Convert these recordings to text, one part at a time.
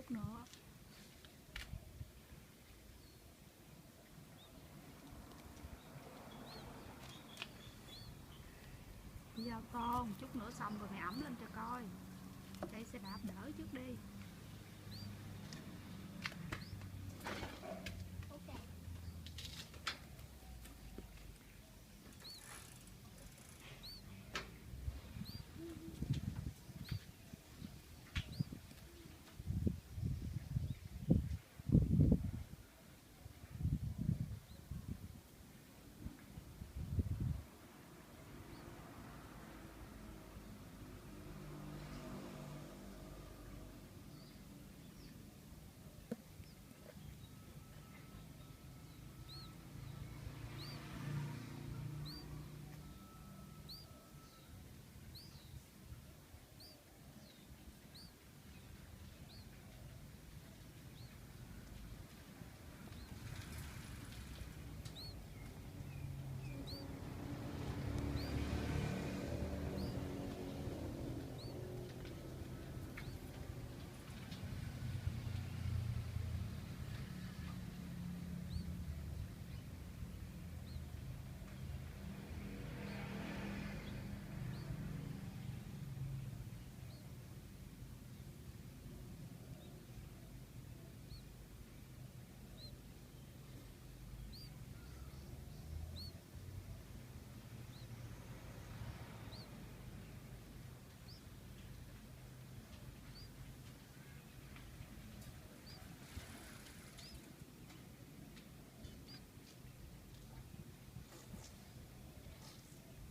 chút nữa. Giao con chút nữa xong rồi mày ẩm lên cho coi. Đây xe đạp đỡ trước đi.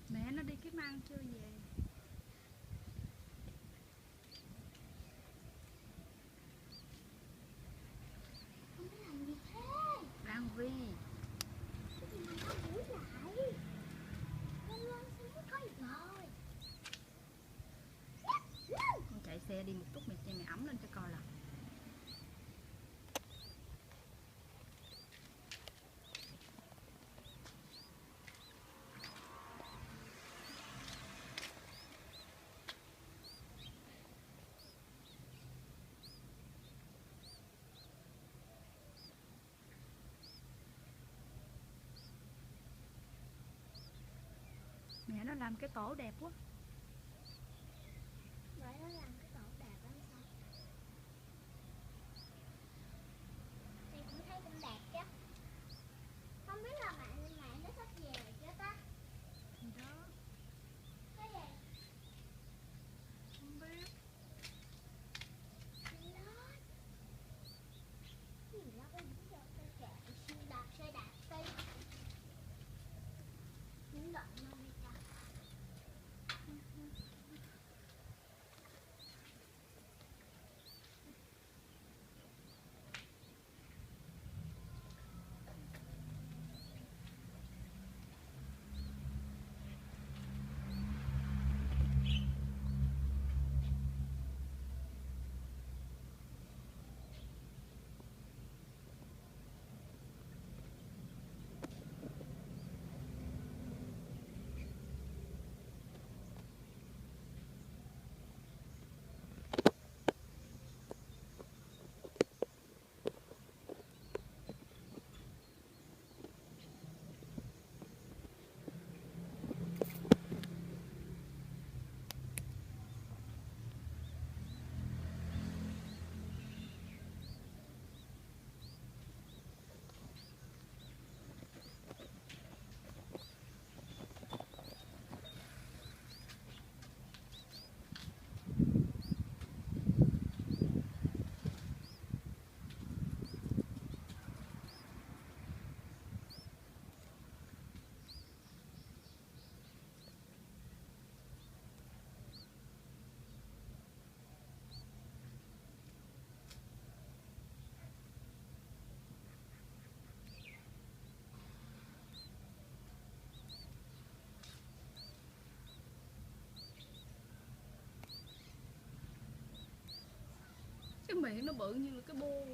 Mẹ nó đi kiếm ăn chưa về. Không biết làm gì thế. Đang vi. Cái gì mà nó đuổi lại. Con lên xe có gì rồi. Con chạy xe đi một chút mày che mày ẩm lên cho coi là. Mẹ nó làm cái tổ đẹp quá. Vậy nó làm cái tổ đẹp lắm sao? Thì cũng thấy cũng đẹp chứ. Không biết là mẹ nó sắp về rồi chứ ta. Gì đó Cái gì? không biết. Gì đó? Cái gì đó con biết rồi. Tôi kệ xe đạp đi. Những đoạn này đi cho. Cái miệng nó bự như là cái bu.